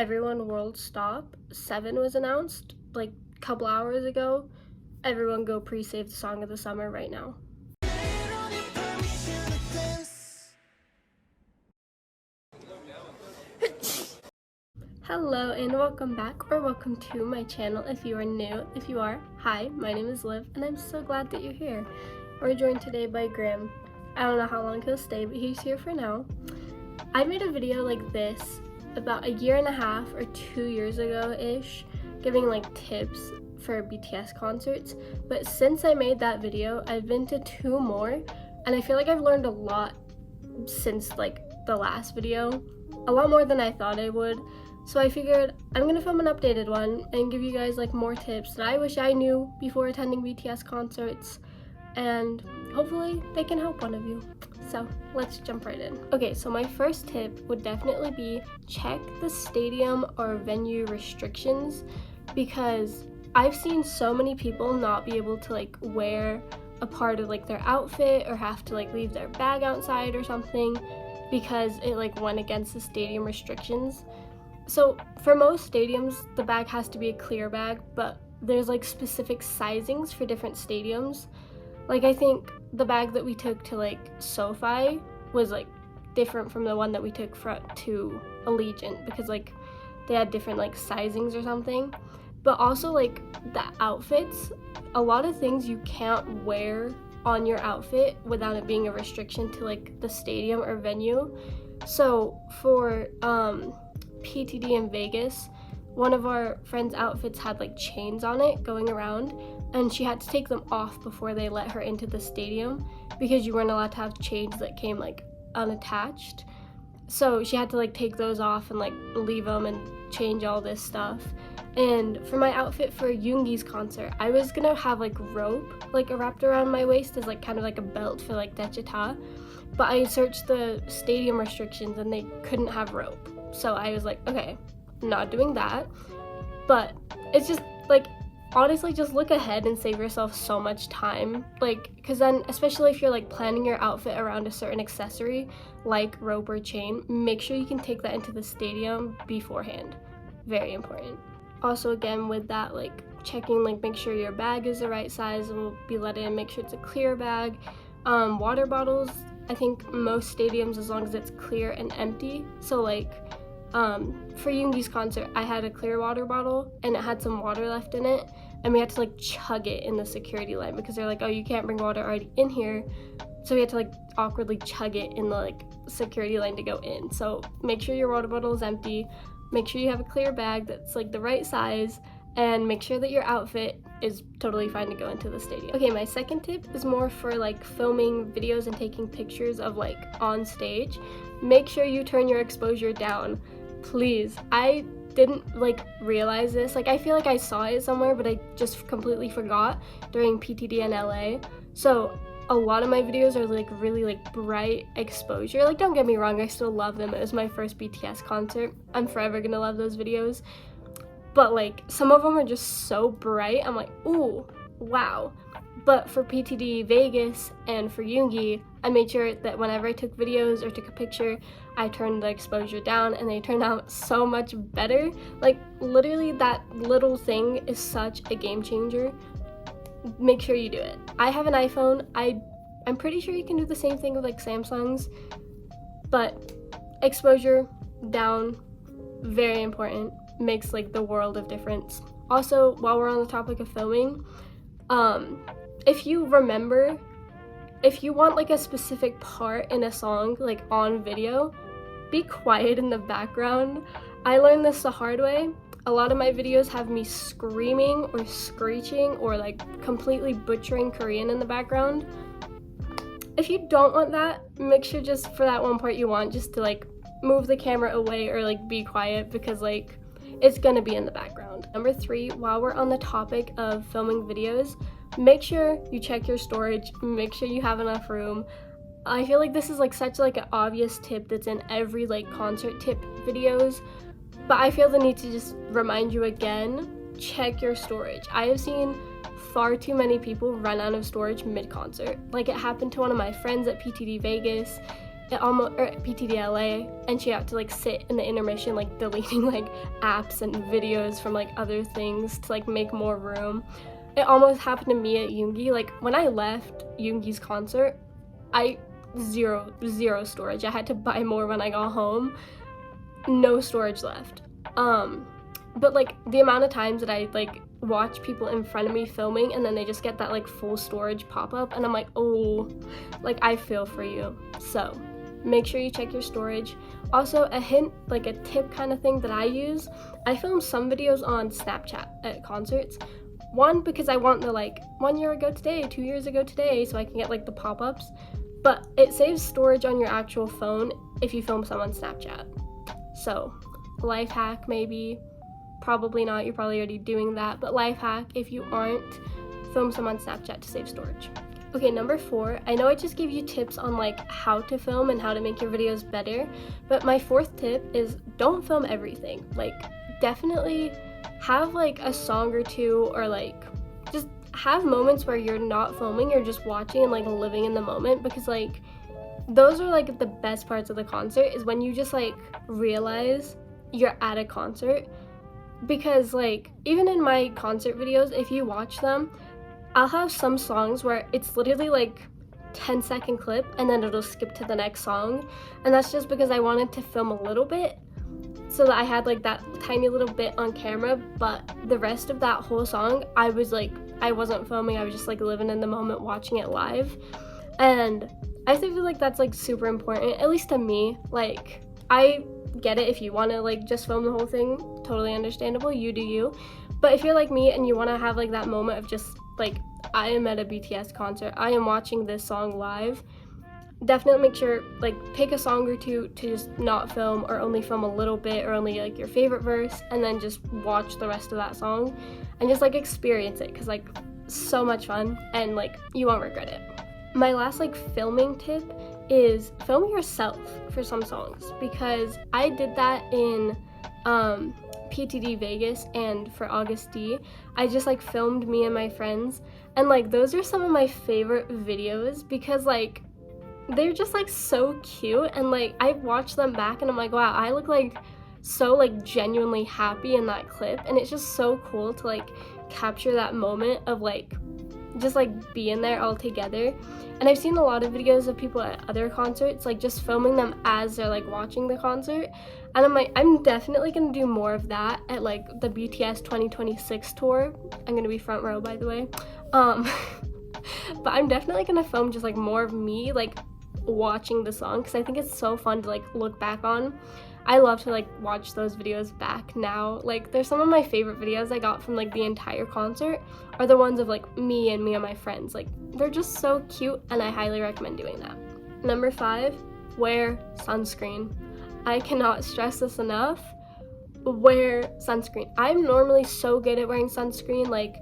Everyone World Stop 7 was announced like a couple hours ago. Everyone go pre-save the song of the summer right now. Hello and welcome back, or welcome to my channel if you are new. If you are, hi, my name is Liv and I'm so glad that you're here. We're joined today by Graham. I don't know how long he'll stay, but he's here for now. I made a video like this about a year and a half or 2 years ago-ish, giving like tips for BTS concerts, but since I made that video, I've been to 2 more, and I feel like I've learned a lot since like the last video, a lot more than I thought I would. So I figured I'm gonna film an updated one and give you guys like more tips that I wish I knew before attending BTS concerts, and hopefully they can help one of you. So let's jump right in. Okay, so my first tip would definitely be check the stadium or venue restrictions, because I've seen so many people not be able to like wear a part of like their outfit or have to like leave their bag outside or something because it like went against the stadium restrictions. So for most stadiums, the bag has to be a clear bag, but there's like specific sizings for different stadiums. Like I think the bag that we took to like SoFi was like different from the one that we took to Allegiant, because like they had different like sizings or something. But also like the outfits, a lot of things you can't wear on your outfit without it being a restriction to like the stadium or venue. So for PTD in Vegas, one of our friends' outfits had like chains on it going around, and she had to take them off before they let her into the stadium because you weren't allowed to have chains that came like unattached. So she had to like take those off and like leave them and change all this stuff. And for my outfit for Yoongi's concert, I was gonna have like rope like wrapped around my waist as like kind of like a belt for like Dechita, but I searched the stadium restrictions and they couldn't have rope. So I was like, okay, not doing that. But it's just like, honestly, just look ahead and save yourself so much time, like, because then especially if you're like planning your outfit around a certain accessory like rope or chain, make sure you can take that into the stadium beforehand. Very important. Also, again, with that, like checking, like make sure your bag is the right size and will be let in, make sure it's a clear bag. Water bottles, I think most stadiums, as long as it's clear and empty. So like for Yoongi's concert, I had a clear water bottle and it had some water left in it, and we had to like chug it in the security line because they're like, oh, you can't bring water already in here. So we had to like awkwardly chug it in the like security line to go in. So make sure your water bottle is empty, make sure you have a clear bag that's like the right size, and make sure that your outfit is totally fine to go into the stadium. Okay, my second tip is more for like filming videos and taking pictures of like on stage. Make sure you turn your exposure down, please. I didn't like realize this, like I feel like I saw it somewhere, but I just completely forgot during PTD in LA. So a lot of my videos are like really like bright exposure. Like don't get me wrong, I still love them. It was my first BTS concert. I'm forever gonna love those videos. But like some of them are just so bright, I'm like, ooh, wow. But for PTD Vegas and for Yoongi, I made sure that whenever I took videos or took a picture, I turned the exposure down, and they turned out so much better. Like literally that little thing is such a game changer. Make sure you do it. I have an iPhone. I'm pretty sure you can do the same thing with like Samsung's, but exposure down, very important. Makes like the world of difference. Also, while we're on the topic of filming, if you remember, if you want like a specific part in a song like on video, be quiet in the background. I learned this the hard way. A lot of my videos have me screaming or screeching or like completely butchering Korean in the background. If you don't want that, make sure just for that one part you want just to like move the camera away or like be quiet, because like it's gonna be in the background. Number 3, while we're on the topic of filming videos, make sure you check your storage, make sure you have enough room. I feel like this is like such like an obvious tip that's in every like concert tip videos, but I feel the need to just remind you again, check your storage. I have seen far too many people run out of storage mid-concert. Like it happened to one of my friends at PTD Vegas. it almost, or PTDLA, and she had to like sit in the intermission like deleting like apps and videos from like other things to like make more room. It almost happened to me at Yoongi. Like when I left Yoongi's concert, I zero storage. I had to buy more when I got home. No storage left. But like the amount of times that I like watch people in front of me filming and then they just get that like full storage pop up, and I'm like, oh, like I feel for you. So make sure you check your storage. Also, a hint, like a tip kind of thing that I use, I film some videos on Snapchat at concerts. One, because I want the like 1 year ago today, 2 years ago today, so I can get like the pop-ups, but it saves storage on your actual phone if you film some on Snapchat. So life hack maybe, probably not, you're probably already doing that, but life hack, if you aren't, film some on Snapchat to save storage. Okay, number 4, I know I just gave you tips on like how to film and how to make your videos better, but my 4th tip is don't film everything. Like definitely have like a song or two, or like just have moments where you're not filming, you're just watching and like living in the moment, because like those are like the best parts of the concert, is when you just like realize you're at a concert. Because like even in my concert videos, if you watch them, I'll have some songs where it's literally like 10-second clip and then it'll skip to the next song, and that's just because I wanted to film a little bit so that I had like that tiny little bit on camera, but the rest of that whole song I wasn't filming, I was just like living in the moment watching it live. And I feel like that's like super important, at least to me. Like I get it, if you want to like just film the whole thing, totally understandable, you do you. But if you're like me and you want to have like that moment of just like, I am at a BTS concert, I am watching this song live, definitely make sure like pick a song or two to just not film, or only film a little bit, or only like your favorite verse, and then just watch the rest of that song and just like experience it, because like so much fun and like you won't regret it. My last like filming tip is film yourself for some songs, because I did that in PTD Vegas and for August D. I just like filmed me and my friends, and like those are some of my favorite videos, because like they're just like so cute, and like I watch them back and I'm like, wow, I look like so like genuinely happy in that clip, and it's just so cool to like capture that moment of like just like being there all together. And I've seen a lot of videos of people at other concerts like just filming them as they're like watching the concert, and I'm like, I'm definitely gonna do more of that at like the BTS 2026 tour. I'm gonna be front row, by the way. But I'm definitely gonna film just like more of me like watching the song, because I think it's so fun to like look back on. I love to like watch those videos back now. Like they're some of my favorite videos I got from like the entire concert, are the ones of like me and my friends. Like they're just so cute, and I highly recommend doing that. Number 5, wear sunscreen. I cannot stress this enough. Wear sunscreen. I'm normally so good at wearing sunscreen, like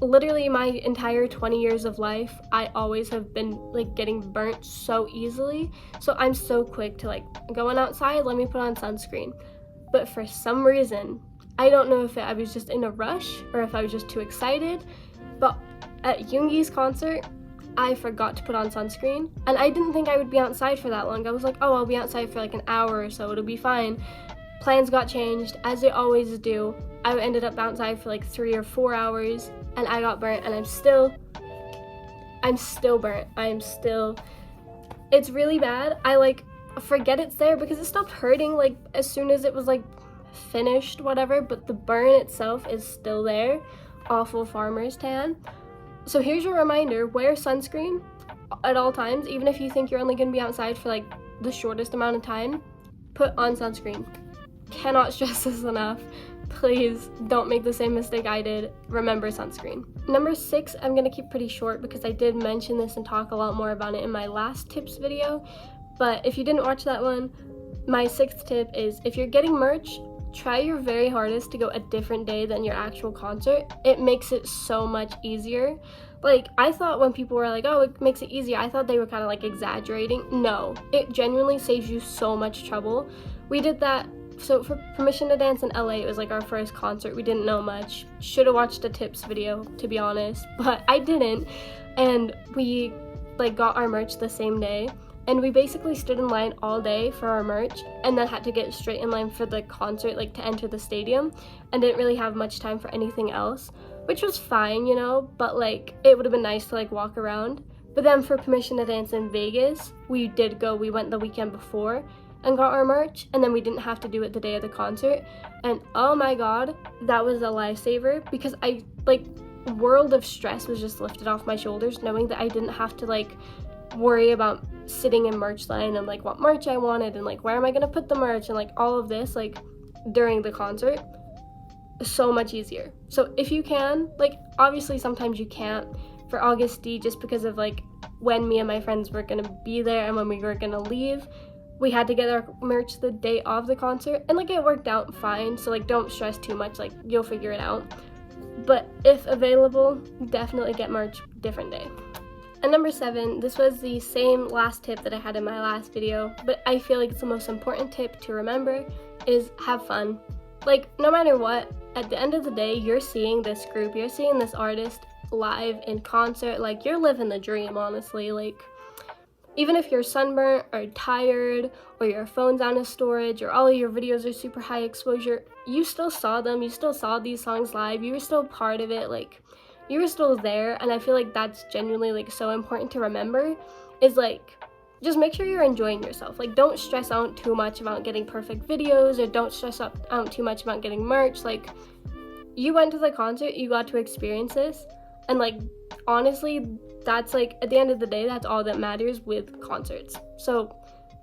literally my entire 20 years of life, I always have been like getting burnt so easily. So I'm so quick to like going outside, let me put on sunscreen. But for some reason, I don't know if I was just in a rush or if I was just too excited, but at Yoongi's concert, I forgot to put on sunscreen, and I didn't think I would be outside for that long. I was like, oh, I'll be outside for like an hour or so, it'll be fine. Plans got changed, as they always do. I ended up outside for like 3 or 4 hours, and I got burnt, and I'm still burnt. It's really bad. I like forget it's there because it stopped hurting like as soon as it was like finished, whatever, but the burn itself is still there. Awful farmer's tan. So here's your reminder, wear sunscreen at all times, even if you think you're only gonna be outside for like the shortest amount of time, put on sunscreen. Cannot stress this enough. Please don't make the same mistake I did. Remember sunscreen. Number 6, I'm gonna keep pretty short because I did mention this and talk a lot more about it in my last tips video, but if you didn't watch that one, my 6th tip is, if you're getting merch, try your very hardest to go a different day than your actual concert. It makes it so much easier. Like, I thought when people were like, oh, it makes it easier, I thought they were kind of like exaggerating. No, it genuinely saves you so much trouble. We did that. So for Permission to Dance in LA, it was like our first concert. We didn't know much. Should have watched a tips video, to be honest, but I didn't. And we like got our merch the same day. and we basically stood in line all day for our merch and then had to get straight in line for the concert, like to enter the stadium, and didn't really have much time for anything else, which was fine, you know, but like it would have been nice to like walk around. But then for Permission to Dance in Vegas, we went the weekend before and got our merch, and then we didn't have to do it the day of the concert, and oh my god, that was a lifesaver, because I like world of stress was just lifted off my shoulders knowing that I didn't have to like worry about sitting in merch line and like what merch I wanted and like where am I gonna put the merch and like all of this like during the concert. So much easier. So if you can, like obviously sometimes you can't for August D just because of like when me and my friends were gonna be there and when we were gonna leave, we had to get our merch the day of the concert, and like it worked out fine, so like don't stress too much, like you'll figure it out. But if available, definitely get merch different day. And number 7, this was the same last tip that I had in my last video, but I feel like it's the most important tip to remember, is have fun. Like no matter what, at the end of the day, you're seeing this group, you're seeing this artist live in concert, like you're living the dream, honestly. Like even if you're sunburnt or tired or your phone's out of storage or all of your videos are super high exposure, you still saw them, you still saw these songs live, you were still part of it, like you were still there. And I feel like that's genuinely like so important to remember, is like just make sure you're enjoying yourself. Like don't stress out too much about getting perfect videos, or don't stress out too much about getting merch. Like you went to the concert, you got to experience this, and like honestly, that's like at the end of the day, that's all that matters with concerts. So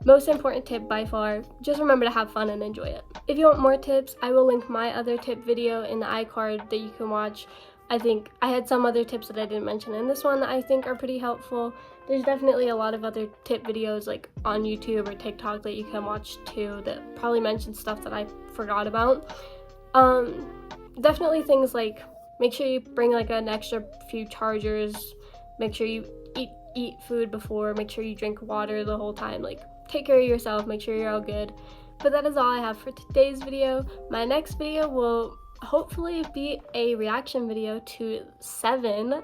most important tip by far, just remember to have fun and enjoy it. If you want more tips, I will link my other tip video in the iCard that you can watch. I think I had some other tips that I didn't mention in this one that I think are pretty helpful. There's definitely a lot of other tip videos like on YouTube or TikTok that you can watch too that probably mention stuff that I forgot about. Definitely things like make sure you bring like an extra few chargers, make sure you eat food before, make sure you drink water the whole time, like take care of yourself, make sure you're all good. But that is all I have for today's video. My next video will hopefully be a reaction video to 7.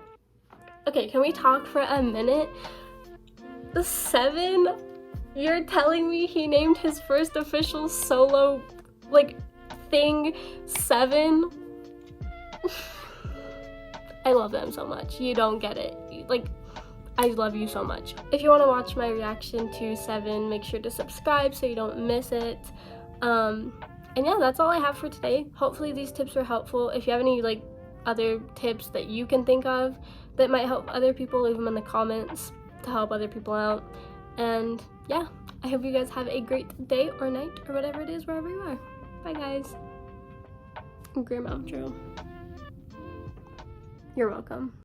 Okay, can we talk for a minute? The 7? You're telling me he named his first official solo like thing 7? I love them so much. You don't get it. Like, I love you so much. If you want to watch my reaction to 7, make sure to subscribe so you don't miss it. And yeah, that's all I have for today. Hopefully these tips were helpful. If you have any like other tips that you can think of that might help other people, leave them in the comments to help other people out. And yeah, I hope you guys have a great day or night or whatever it is wherever you are. Bye guys. Grim outro. You're welcome.